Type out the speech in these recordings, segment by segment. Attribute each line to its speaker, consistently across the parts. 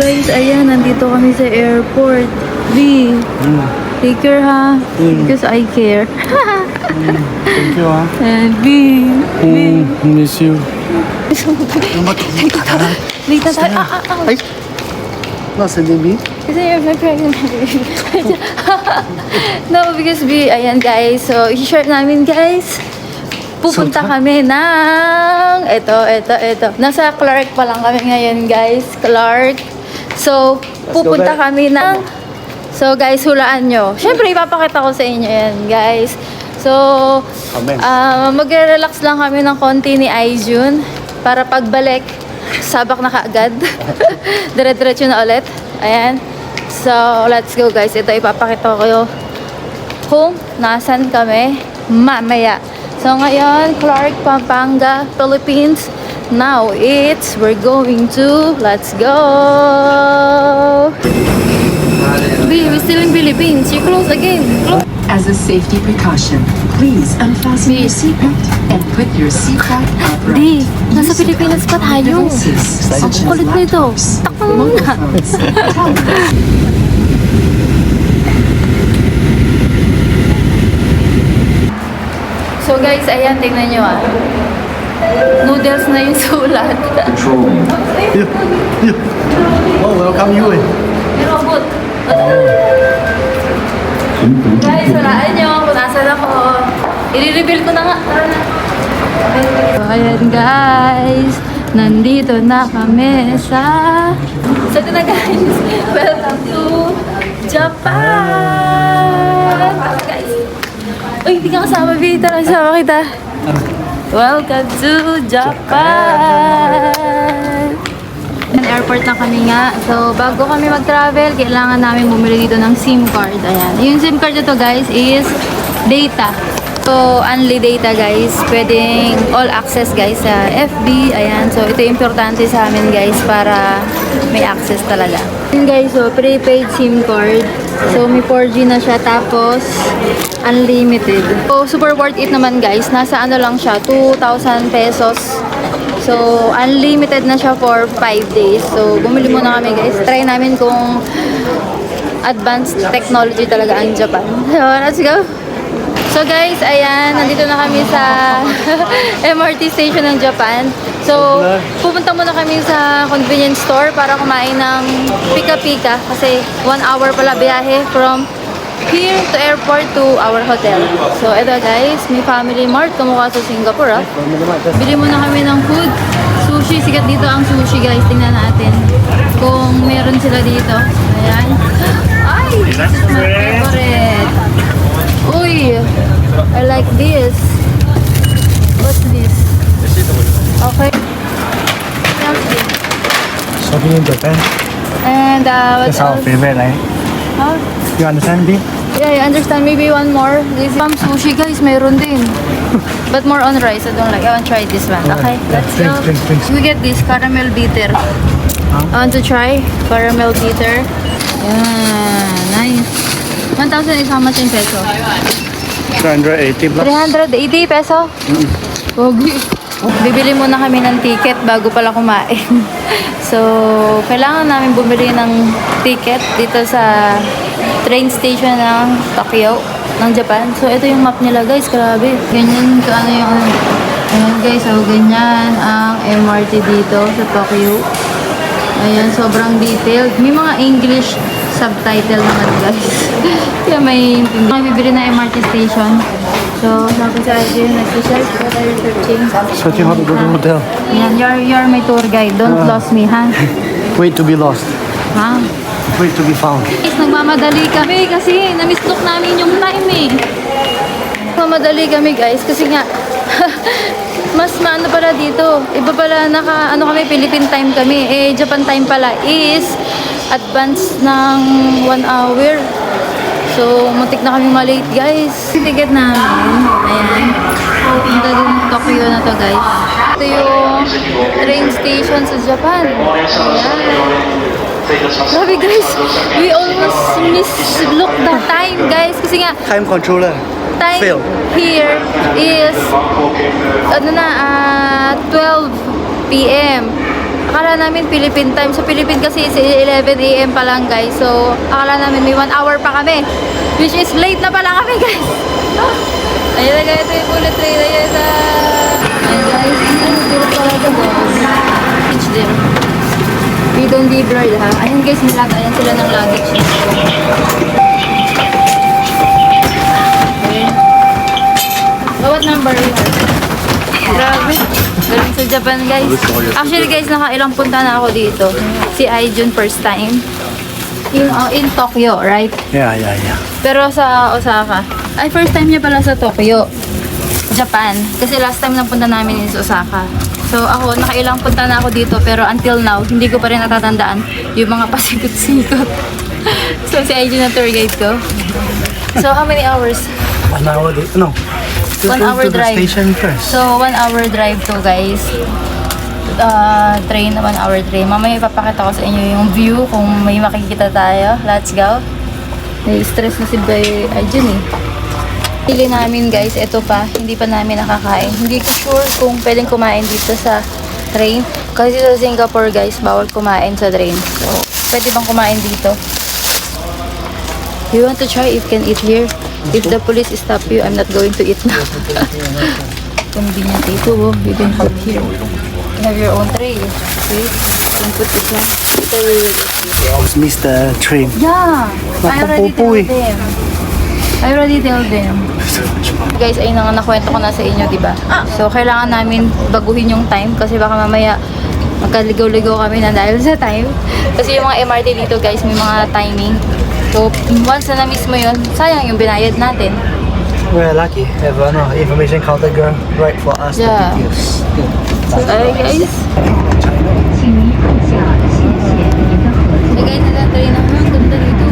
Speaker 1: Guys, ayan, nandito kami sa airport. B, take care ha. Because I care.
Speaker 2: Thank you, ha.
Speaker 1: And B,
Speaker 2: Miss you.
Speaker 1: late na tayo.
Speaker 2: Ay! Nasa baby?
Speaker 1: Kasi you're my pregnant baby. No, because B, ayan guys. So, i-share namin guys. Pupunta kami ng... Ito. Nasa Clark pa lang kami ngayon guys. Clark. So, pupunta kami ng... So, guys, hulaan nyo. Siyempre, ipapakita ko sa inyo yan, guys. So, magre-relax lang kami ng konti ni Aijun para pagbalik, sabak na kaagad. Dire-diretso na ulit. Ayan. So, let's go, guys. Ito, ipapakita ko kung nasan kami mamaya. So, ngayon, Clark, Pampanga, Philippines. Now, we're going to, let's go! We're still in Philippines. You close again. Close.
Speaker 3: As a safety precaution, please unfasten your seatbelt and put your seat back
Speaker 1: Di,
Speaker 3: upright.
Speaker 1: nasa Pilipinas pa tayo. Ang kulit nito. Takbo mo na. So guys, ayan, tingnan nyo ah. Noodles na yung sulat.
Speaker 2: Oh, welcome you, eh.
Speaker 1: May robot. Guys, walaan nyo kung nasan ako. I-reveal ko na nga. Tara na. So, ayan guys. Nandito na kami sa... So, ito na guys. Welcome to Japan! Tara guys. Uy, hindi ka kasama, B. Tara, kasama kita. Welcome to Japan! Airport na kami nga. So, bago kami mag-travel, kailangan namin bumili dito ng SIM card. Ayan. Yung SIM card na to, guys, is data. So, only data, guys. Pwedeng all access, guys, sa FB. Ayan. So, ito yung importante sa amin, guys, para may access talaga. Ayan, guys. So, prepaid SIM card. So, may 4G na siya. Tapos, unlimited. So, super worth it naman, guys. Nasa ano lang siya, 2,000 pesos. So, unlimited na siya for 5 days. So, bumili muna kami guys. Try namin kung advanced technology talaga ang Japan. So, let's go! So guys, ayan, nandito na kami sa MRT station ng Japan. So, pupunta muna kami sa convenience store para kumain ng pika-pika. Kasi 1 hour pala biyahe from here to airport to our hotel. So, ito guys, may Family Mart. Kamukha sa Singapore, ah. Bili muna kami ng food. Sushi. Sikat dito ang sushi, guys. Tingnan natin kung meron sila dito. Ayan. Ay! This is my favorite. Uy! I like this. What's this? Okay. What's this?
Speaker 2: Shopping in Japan.
Speaker 1: And, what
Speaker 2: That's our
Speaker 1: else?
Speaker 2: favorite, right?
Speaker 1: Huh?
Speaker 2: You understand, B?
Speaker 1: Yeah, I understand. Maybe one more. This is sushi, guys. Meron din. But more on rice. I don't like. I want to try this one. Okay, let's go.
Speaker 2: Drinks.
Speaker 1: We get this caramel bitter. I want to try caramel bitter. Yeah, nice. 1,000 is how much in peso?
Speaker 2: 380 plus.
Speaker 1: 380 peso? Pogi. Bibili muna kami ng ticket bago pala kumain. So, kailangan namin bumili ng ticket dito sa train station ng Tokyo, ng Japan. So, ito yung map nila, guys. Grabe. Ganyan ka ano yung... Ayan, guys. So, ganyan ang MRT dito sa Tokyo. Ayan, sobrang detailed. May mga English subtitle naman, guys. Kaya may hindi. Bibili na MRT station. So, sabi sa akin, nag-search, what are you searching?
Speaker 2: Searching how to go to hotel.
Speaker 1: Ayan, you're my tour guide. Don't lose me, ha?
Speaker 2: Wait to be lost.
Speaker 1: Ha?
Speaker 2: Wait to be found.
Speaker 1: Guys, nagmamadali kami kasi na-mislook namin yung time eh. Nagmamadali kami guys kasi nga mas maano pala dito. Iba pala ano kami, Philippine time kami. Eh, Japan time pala is advance ng 1 hour. So, muntik na kami malate guys. Ticket namin. Ayan. Punta din Tokyo na to guys. Ito yung train station sa Japan. Ayan. Grabe guys, we almost mislook the time guys kasi nga
Speaker 2: Time controller.
Speaker 1: time
Speaker 2: Fail.
Speaker 1: here is 12 p.m. Akala namin Philippine time. So, Philippine kasi is 11 a.m. pa lang, guys. So, akala namin may 1 hour pa kami. Which is late na pala kami, guys. Ayun na, guys. Ito yung bullet train. Ayun na. Ayun, guys. Ayun, bullet pala ito, guys. It's there. We don't be blurred, ha? Ayun, guys. Ayan sila ng luggage. Okay. So, what number you are? Grabe. Galing sa Japan, guys. Actually, guys, nakailang punta na ako dito. Si Aijun first time. In Tokyo, right?
Speaker 2: Yeah.
Speaker 1: Pero sa Osaka. Ay, first time niya pala sa Tokyo. Japan. Kasi last time na punta namin is Osaka. So, ako, nakailang punta na ako dito. Pero until now, hindi ko pa rin natatandaan yung mga pasikot-sikot. So, si Aijun na tour guide ko. So, how many hours?
Speaker 2: 1 hour. No.
Speaker 1: 1 hour
Speaker 2: to the
Speaker 1: drive.
Speaker 2: station first.
Speaker 1: So, 1 hour drive to, guys. Train, 1 hour train. Mamaya ipapakita ko sa inyo yung view kung may makikita tayo. Let's go. Nai-stress na si Aijun eh. Pili namin, guys, ito pa. Hindi pa namin nakakain. Hindi ko sure kung pwedeng kumain dito sa train. Kasi sa Singapore, guys, bawal kumain sa train. So, pwede bang kumain dito? You want to try if can eat here? If the police stop you, I'm not going to eat now. Convenient ito, oh. You can put here. You have your own tray. Okay? You can put it here.
Speaker 2: We always miss the train.
Speaker 1: Yeah! I already
Speaker 2: Napapupo
Speaker 1: told them. I already told them. Guys, ayun na nga nakwento ko na sa inyo, diba? So, kailangan namin baguhin yung time kasi baka mamaya magkaligaw-ligaw kami na dahil sa time. Kasi yung mga MRT dito, guys, may mga timing. So, once na na-miss mo yun, sayang yung binayad natin.
Speaker 2: We're lucky. Have information counter girl right for us.
Speaker 1: Yeah.
Speaker 2: The details.
Speaker 1: So, guys. So, guys, nag-try na nga. Ganda dito.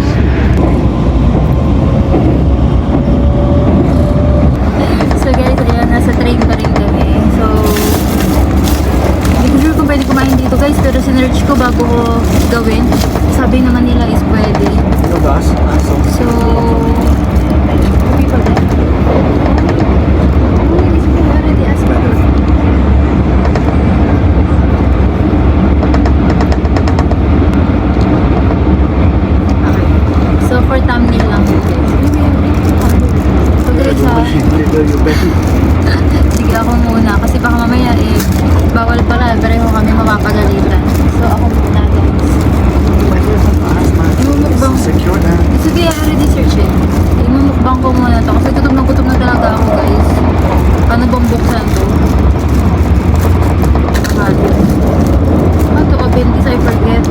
Speaker 1: So, guys, ayan, nasa train pa rin kami. So, hindi ko sure kung pwede kumain dito, guys. Pero sinerch ko bago ko gawin. Sabi naman nila is pwede.
Speaker 2: No gas.
Speaker 1: So, people there. Oh, this is already asked for. Okay. So, for thumbnail lang. So, guys, sige ako muna. Kasi baka mamaya bawal pala. Pareho kami mapapagalitan. So, ako muna, guys. Imumukbang.
Speaker 2: Secure na.
Speaker 1: Sige, I already search it. Imumukbang ko muna to. Kasi gutom na talaga ako, guys. Paano bang buksan to? How to open this? I forget.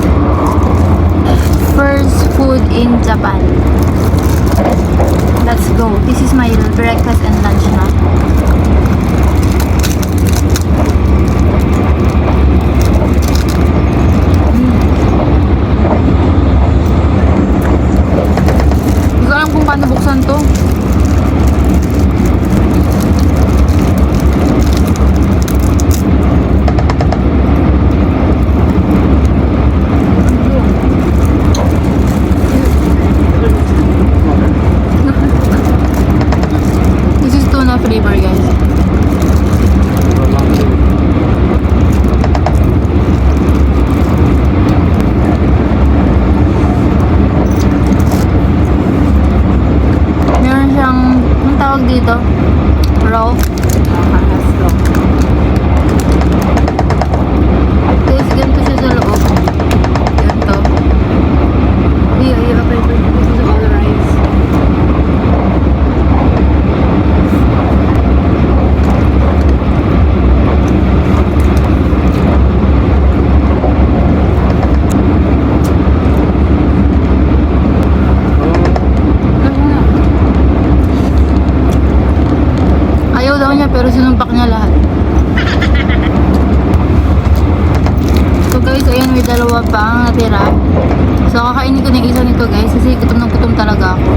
Speaker 1: First food in Japan. Let's go. This is my breakfast and lunch na. Hindi ko alam kung paano buksan to. This is tuna flavor, guys. Meron siyang, anong tawag dito? Raw. Guys, ganito siya sa loob. Ganito. Apply for this is all the rice. Ayaw daw niya pero sinumpak niya lahat. So guys, ayan, may dalawa pa ang natira. So kakainin ko na yung isa nito, guys, kasi gutom talaga ako.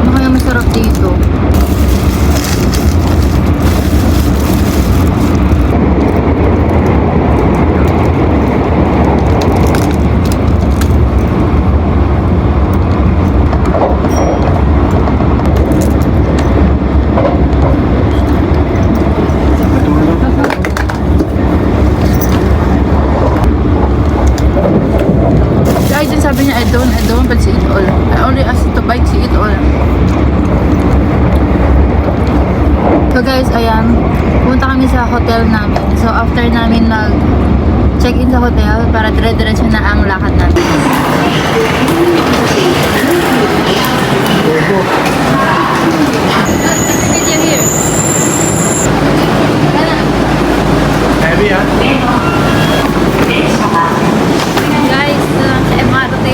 Speaker 1: Ano kaya masarap dito? Kasi sabi niya, I don't want to eat all. I only asked to buy to eat all. So guys, ayan. Punta kami sa hotel namin. So after namin check-in sa hotel, para dire-diretso na ang lakad natin. Video here.
Speaker 2: Heavy, huh?
Speaker 1: Guys, sa MRT.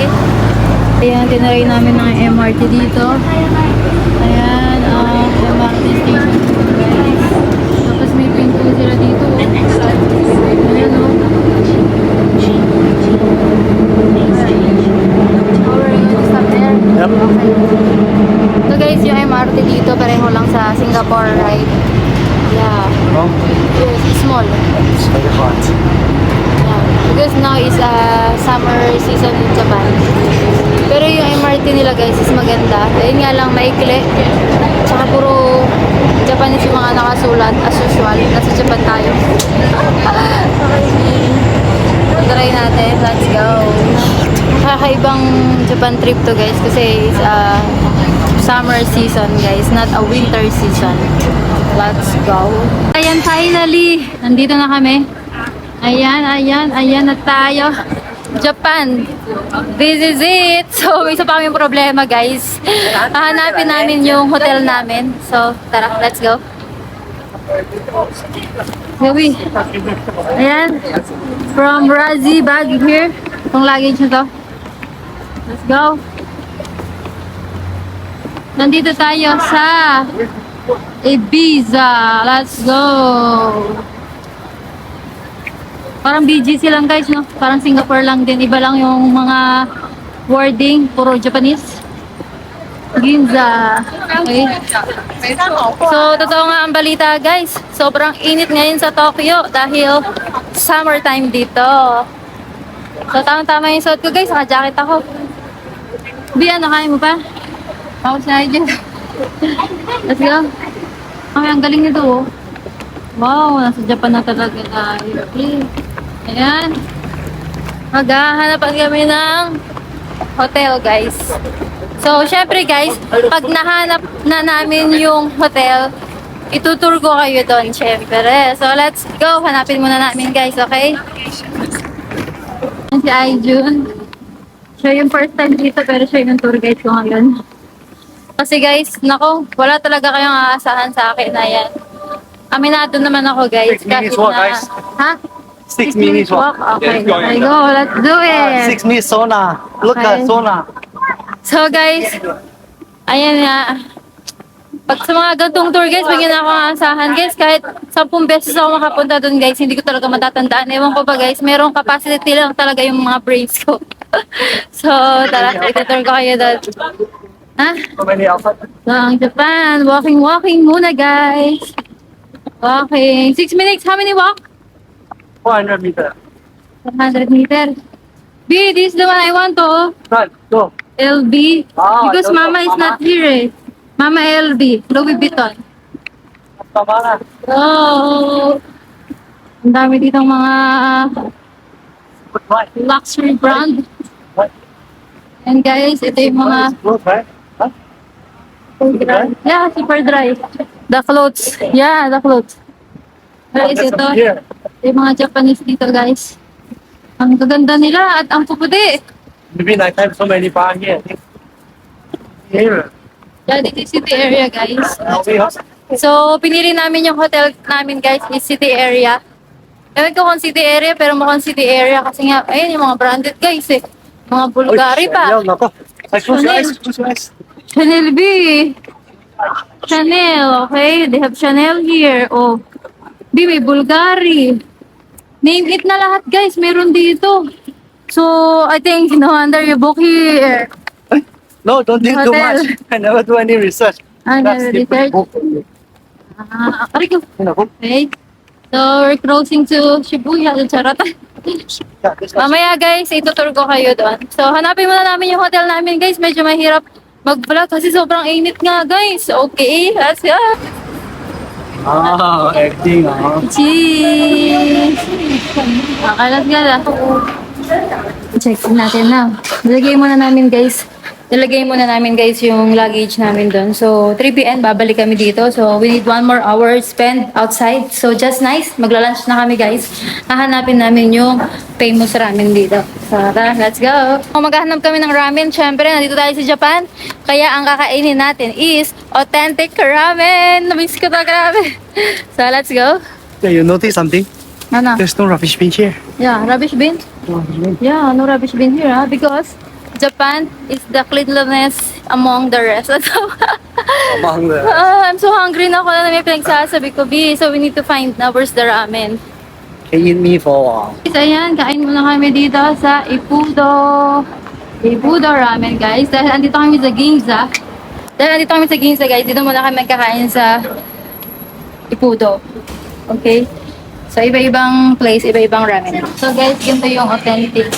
Speaker 1: Ayan, tinaray namin ng MRT dito. Ayan, MRT station, guys. Tapos may pinto sila dito. Ayan, oh. We're going to stop there.
Speaker 2: Yep.
Speaker 1: Okay. So guys, yung MRT dito, pareho lang sa Singapore, right? Yeah.
Speaker 2: Oh,
Speaker 1: Yes, it's small.
Speaker 2: it's very hot.
Speaker 1: Yeah. Because now is summer season in Japan. Pero yung MRT nila guys is maganda. Ayun nga lang, maikli. Tsaka puro Japanese yung mga nakasulat as usual. Nasa Japan tayo. Okay. Try natin. Let's go. Kakaibang Japan trip to guys kasi is summer season guys, not a winter season. Let's go. Ayan, finally. Nandito na kami. Ayan na tayo. Japan. This is it. So, isa pa kaming problema, guys. Hahanapin namin yung hotel namin. So, tara, let's go. Gawi. Ayan. From Razi bag here. Itong luggage na to. Let's go. Nandito tayo sa Ibiza. Let's go. Parang BGC lang guys, no? Parang Singapore lang din. Iba lang yung mga wording. Puro Japanese. Ginza. Okay. So, totoo nga ang balita guys. Sobrang init ngayon sa Tokyo dahil summertime dito. So, tamang-tama yung suot ko guys. Naka-jacket ako. Ano, kaya mo pa? Ako siya dyan. Let's go. Ay, ang galing nito oh. Wow, nasa Japan na talaga tayo. Ayan. Maghahanapan kami ng hotel, guys. So, syempre guys, pag nahanap na namin yung hotel, itutur ko kayo doon, syempre. So, let's go. Hanapin muna namin, guys, okay? Yan si Aijun. Siya yung first time dito, pero siya yung tour guide ko ngayon. Kasi guys, nako, wala talaga kayong aasahan sa akin na yan. Aminado naman ako guys.
Speaker 2: 6 minutes walk, guys.
Speaker 1: Ha?
Speaker 2: 6 minutes walk.
Speaker 1: Okay, let's go. Let's do it.
Speaker 2: 6 minutes sauna. Look
Speaker 1: Okay.
Speaker 2: at sauna.
Speaker 1: So guys, ayan nga. Pag sa mga gantong tour guys, bigyan ako ng asahan guys. Kahit 10 beses ako makapunta doon guys, hindi ko talaga matatandaan. Ewan ko ba guys, merong capacity lang talaga yung mga brains ko. So, tara, itutur ko kayo doon. Ha?
Speaker 2: How many outside?
Speaker 1: So, ang Japan, walking muna guys. Walking. 6 minutes, how many walk?
Speaker 2: 400 meters.
Speaker 1: 100 meters. B, this is the one I want to.
Speaker 2: Right, go.
Speaker 1: LB.
Speaker 2: Ah,
Speaker 1: Because
Speaker 2: those
Speaker 1: Mama
Speaker 2: are
Speaker 1: is not here eh. Mama LB. Louis Vuitton.
Speaker 2: Tama na.
Speaker 1: Oh. Ang dami ditong mga
Speaker 2: Good right.
Speaker 1: luxury brand.
Speaker 2: Right.
Speaker 1: And guys, ito yung mga
Speaker 2: Good right. Huh?
Speaker 1: yeah, super dry. The clothes. Yeah, the clothes. Guys,
Speaker 2: That's
Speaker 1: ito.
Speaker 2: up here.
Speaker 1: Yung mga Japanese dito, guys. Ang gaganda nila at ang puputi.
Speaker 2: Maybe night time so many bar here. Here.
Speaker 1: Yeah, this is city area, guys.
Speaker 2: Okay, huh?
Speaker 1: So, pinili namin yung hotel namin, guys, is city area. Ewan ko kung city area, pero mukhang city area kasi nga, ayun, yung mga branded, guys, eh. Mga Bulgari pa.
Speaker 2: Chanel, nako. Like, close your eyes. Close your eyes.
Speaker 1: Chanel B. Chanel, okay? They have Chanel here. Oh. B, may Bulgari. Name it na lahat, guys. Meron dito. So, I think, no wonder you book here.
Speaker 2: No, don't do too
Speaker 1: Hotel.
Speaker 2: much. I never do any research.
Speaker 1: Ah,
Speaker 2: That's
Speaker 1: never
Speaker 2: different
Speaker 1: research.
Speaker 2: book.
Speaker 1: Aray ko.
Speaker 2: Nako.
Speaker 1: Okay. So, we're closing to Shibuya. Charot.
Speaker 2: Yeah, this one.
Speaker 1: Mamaya, guys, itutur ko kayo doon. So, hanapin muna namin yung hotel namin, guys. Medyo mahirap mag-vlog kasi sobrang init nga, guys. Okay, let's go.
Speaker 2: Ah, acting, ah.
Speaker 1: Cheese! Okay, let's go. check natin na. Nilagay muna namin guys yung luggage namin doon. So 3 p.m. babalik kami dito. So we need 1 more hour spend outside. So just nice. Magla-lunch na kami guys. Hahanapin namin yung famous ramen dito. So tara, let's go. Kung maghahanap kami ng ramen, syempre nandito tayo sa Japan. Kaya ang kakainin natin is authentic ramen. Namiss ko to, grabe. So let's go.
Speaker 2: Yeah, you notice something?
Speaker 1: Ano?
Speaker 2: There's no rubbish bin here.
Speaker 1: Yeah, rubbish bin.
Speaker 2: No rubbish bin.
Speaker 1: Yeah, no rubbish bin here, because Japan is the cleanliness among the rest.
Speaker 2: Among the...
Speaker 1: I'm so hungry na ako na may pinagsasabi ko, B. So we need to find na where's the ramen.
Speaker 2: Can you eat me for a while?
Speaker 1: Guys, ayan, kain muna kami dito sa Ippudo. Ippudo ramen, guys. Dahil andito kami sa Ginza. Guys. Dito muna kami kakain sa Ippudo. Okay? So, iba-ibang place, iba-ibang ramen. So, guys, ganito yung authentic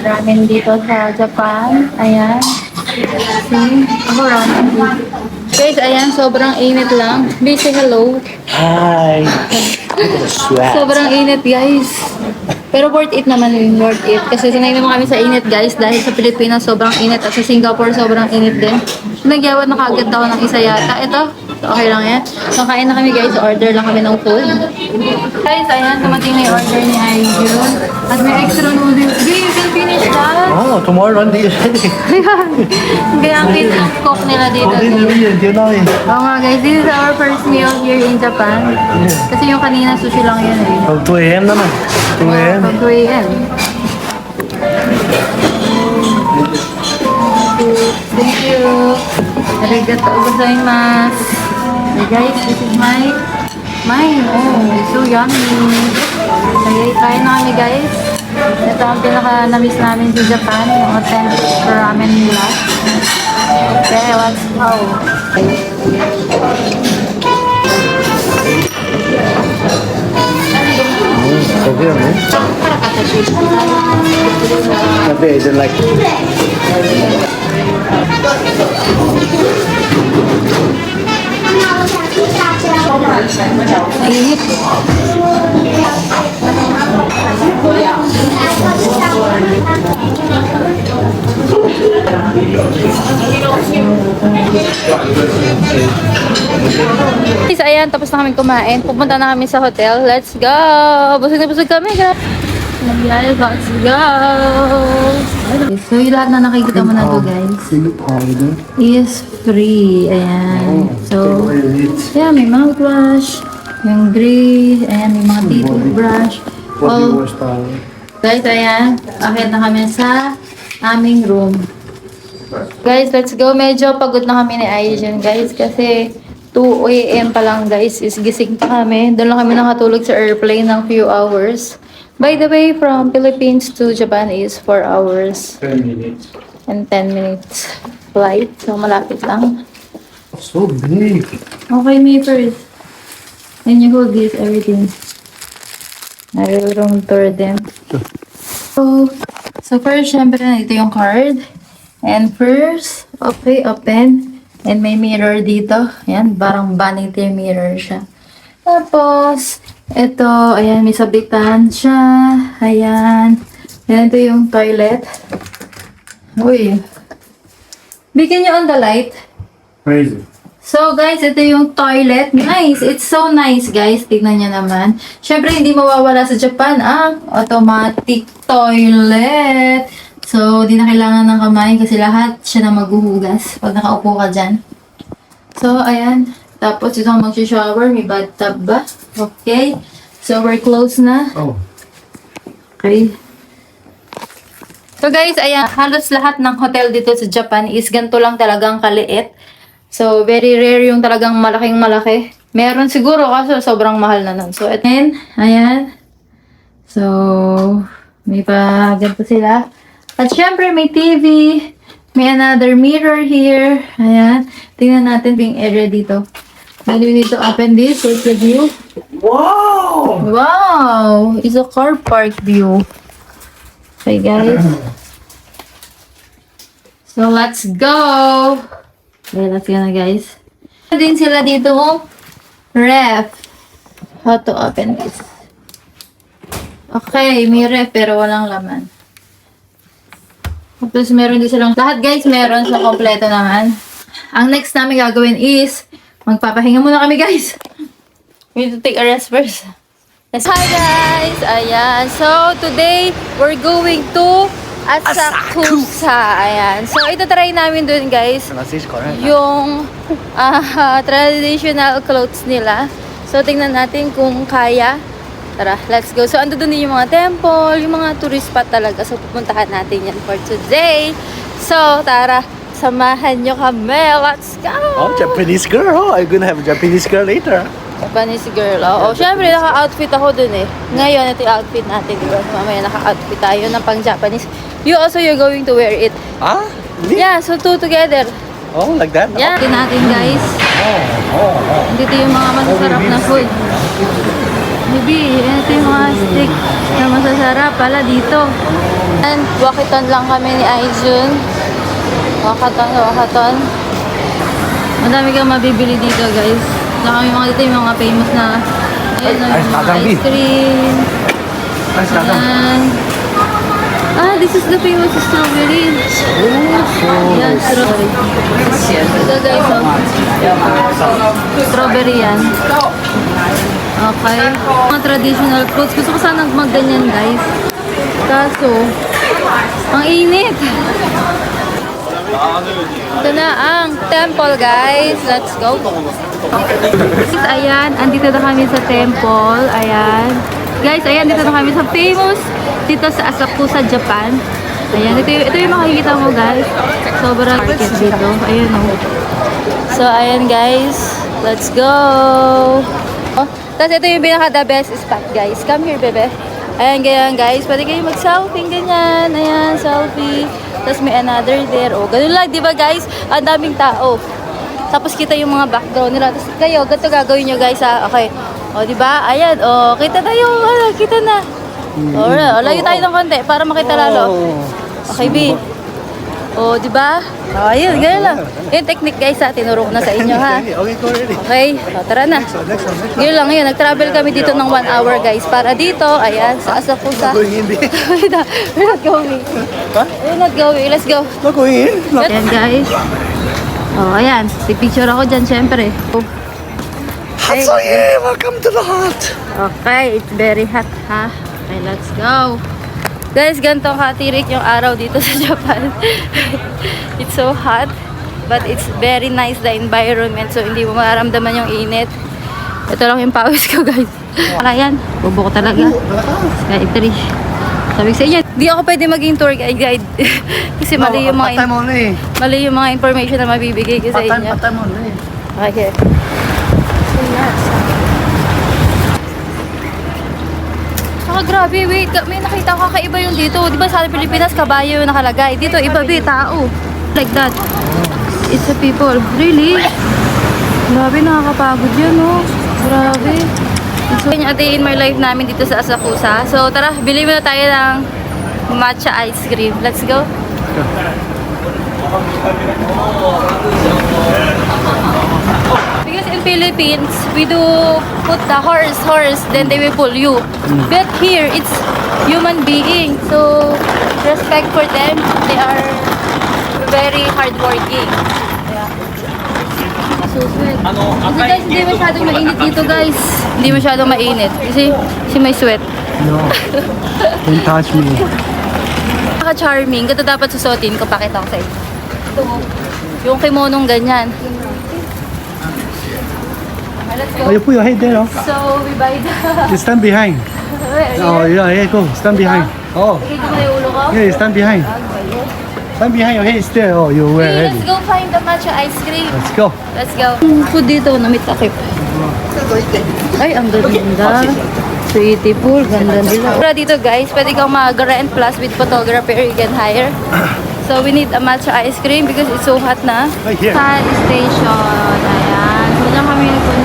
Speaker 1: ramen dito sa Japan. Ayan. See? Ako ramen. Guys, ayan, sobrang init lang. Please say hello.
Speaker 2: Hi. Look at the sweat.
Speaker 1: Sobrang init, guys. Pero worth it naman yun, worth it. Kasi sanay naman kami sa init, guys. Dahil sa Pilipinas, sobrang init. At sa Singapore, sobrang init din. Nagyawad na kagad ako ng isa yata. Ito, okay lang yan. So, kain na kami, guys. Order lang kami ng food. Guys, ayan, dumating na yung order ni Aijun. At may extra noodles. Babe, you can finish that.
Speaker 2: Oh, tomorrow run the
Speaker 1: Ayan. Kaya ang cute ng cook nila dito.
Speaker 2: you know it.
Speaker 1: Oo nga, guys. This is our first meal here in Japan. Kasi yung kanina, sushi lang yun eh.
Speaker 2: From 2 a.m. naman. 2 a.m.
Speaker 1: From 2 a.m. Thank you. Arigato gozaimasu. Hey guys, this is mine. Oh, it's so yummy. Okay, kain na kami guys. Ito ang pinaka-namiss namin sa Japan, yung authentic ramen nila. Okay, let's go.
Speaker 2: So here, man. Maybe I didn't like
Speaker 1: Init. Guys, ayan, tapos na kami kumain. Pupunta na kami sa hotel. Let's go! Busog na busog kami. Guys, let's go! So, yung lahat na nakikita mo na to, guys, is free. Ayan. So, yeah, may mouthwash, yung gray, ayan, may mga toothbrush. Oh, guys, ayan, akit na kami sa aming room. Guys, let's go. Medyo pagod na kami ni Aijun, guys, kasi 2 a.m. pa lang, guys, is gising pa kami. Doon lang kami nakatulog sa airplane ng few hours. By the way, from Philippines to Japan is 4 hours
Speaker 2: 10 minutes.
Speaker 1: and 10 minutes flight. So, malapit lang.
Speaker 2: So big.
Speaker 1: Okay, me first. And you hold this, everything. I will room tour them. So first, syempre, ito yung card. And first, okay, open. And may mirror dito. Ayan, parang vanity mirror siya. Tapos, ito, ayan, may sabitan siya. Ayan. Ayan, ito yung toilet. Uy. Bigyan niyo on the light.
Speaker 2: Crazy.
Speaker 1: So, guys, ito yung toilet. Nice. It's so nice, guys. Tignan nyo naman. Siyempre, hindi mawawala sa Japan ang automatic toilet. So, di na kailangan ng kamay kasi lahat siya na maghuhugas pag nakaupo ka dyan. So, ayan. Tapos, ito ang mag-shower. May bathtub ba? Okay. So, we're close na.
Speaker 2: Oh.
Speaker 1: Okay. So, guys, ayan. Halos lahat ng hotel dito sa Japan is ganito lang talagang kaliit. So, very rare yung talagang malaking malaki. Meron siguro kaso sobrang mahal na nun. So, ayan. So, may pa ganito sila. At syempre, may TV. May another mirror here. Ayan. Tingnan natin yung area dito. Then we need to open this. Where's the view?
Speaker 2: Wow!
Speaker 1: Wow! It's a car park view. Okay, guys. So, let's go! Okay, let's go na, guys. Din sila dito ref. How to open this? Okay, may ref pero walang laman. Tapos meron din silang, lahat guys meron, so kompleto naman. Ang next namin gagawin is, magpapahinga muna kami guys. We need to take a rest first. Hi guys! Ayan, so today, we're going to Asakusa. Ayan, so ito try namin dun guys,
Speaker 2: Pronunciation correct.
Speaker 1: yung traditional clothes nila. So tingnan natin kung kaya. Tara, let's go. So ando dun din yung mga temple, yung mga tourist spot talaga. So pupuntahan natin yan for today. So tara, samahan nyo kami. Let's go!
Speaker 2: Oh, Japanese girl. I'm gonna have a Japanese girl later.
Speaker 1: Japanese girl. Oo, syempre naka-outfit ako dun eh. Ngayon, ito yung outfit natin. Diba? Mamaya naka-outfit tayo ng pang-Japanese. You're going to wear it.
Speaker 2: Ah? Really?
Speaker 1: Yeah, so two together.
Speaker 2: Oh, like that?
Speaker 1: Yeah. Tingnan natin guys. Dito yung mga masasarap na food. Maybe, ito yung mga steak na masasarap pala dito. And wakaton lang kami ni Aijun. Wakaton. Madami kang mabibili dito guys. Saka yung mga dito yung mga famous na ayun, yung mga ice cream. Ayan. This is the famous strawberry. Yan, strawberry. Ito guys, strawberry yan. Okay. Mga traditional clothes. Gusto ko sana mag-ganyan guys. Kaso, ang init. Ito na ang temple guys. Let's go. Ayan, andito na kami sa temple. Ayan. Guys, ayan, dito na kami sa famous dito sa Asakusa, Japan. Ayan, ito yung makikita mo guys. Sobrang market dito. Ayan o. So, ayan guys. Let's go. Tapos ito yung pinaka-the best spot guys. Come here, bebe. Ayan, ganyan guys. Pwede kayo mag-selfie, ganyan. Ayan, selfie. Tapos may another there. O, ganun lang, di ba guys? Ang daming tao. Tapos kita yung mga background nila. Tapos kayo, ganito gagawin nyo guys ha. Okay. O, di ba? Ayan, o, kita tayo. Kita na. O, layo tayo ng konti para makita lalo. Okay, B. O, di ba? O, ayun, ganyan lang. Yung technique guys ha, tinuro ko na sa inyo ha.
Speaker 2: Okay, go already.
Speaker 1: Okay, o, tara na. Yun lang yun, nag-travel kami dito ng 1 hour guys. Para dito, ayan, sa Asakusa.
Speaker 2: Going in there.
Speaker 1: We're not going.
Speaker 2: Huh?
Speaker 1: We're not going. Let's go.
Speaker 2: Not going in.
Speaker 1: Ayan guys. Oh, ayan. Picture ako dyan, syempre. Oh. Okay.
Speaker 2: So yeah, welcome to the hut.
Speaker 1: Okay, it's very hot ha. Okay, let's go. Guys, ganito katirik yung araw dito sa Japan. It's so hot, but it's very nice the environment. So, hindi mo mararamdaman yung init. Ito lang yung pawis ko, guys. Wala yan. Bubo ko talaga. Sky 3. Sabi ko sa inyo, di ako pwede maging tour guide. Kasi mali yung mga
Speaker 2: Part-time only.
Speaker 1: mali yung mga information na mabibigay ko sa inyo.
Speaker 2: Part-time only.
Speaker 1: Okay. Saka grabe, wait. May nakita ko kakaiba yung dito. Di ba sa Pilipinas, kabayo yung nakalagay. Dito, iba ba, tao. Like that. It's a people. Really? Grabe, nakakapagod yan, oh. Grabe. So, yun yung a day in my life namin dito sa Asakusa. So, tara, bili muna tayo ng matcha ice cream. Let's go. Because in Philippines, we do put the horse, then they will pull you. But here, it's human being. So, respect for them. They are very hardworking. Yeah. So sweat. Kasi guys, hindi masyadong mainit dito guys. Hindi masyadong mainit. Kasi may sweat.
Speaker 2: No. Don't touch me.
Speaker 1: Nakaka-charming. Ganito dapat susuotin ko. Pakita ko sa inyo. Ito, yung kimonong ganyan. Let's go.
Speaker 2: Oh, you put your head there, oh.
Speaker 1: So, we buy the...
Speaker 2: You stand behind. Oh, yeah, go. Stand behind. Oh,
Speaker 1: Ikay ko muna yung ulo ko.
Speaker 2: yeah, stand behind. Stand behind your head is there. Oh, you wear
Speaker 1: Okay,
Speaker 2: ready.
Speaker 1: let's go find the matcha ice cream.
Speaker 2: Let's go.
Speaker 1: Let's go. Food dito, namit takip. Ay, ang ganda. Sweetie pool, ganda nila. Pero dito guys, pwede kang mag-rent plus with photographer, you can hire. So we need a matcha ice cream because it's so hot na.
Speaker 2: Right here.
Speaker 1: Side station. Ayan. So dyan kami nagpunta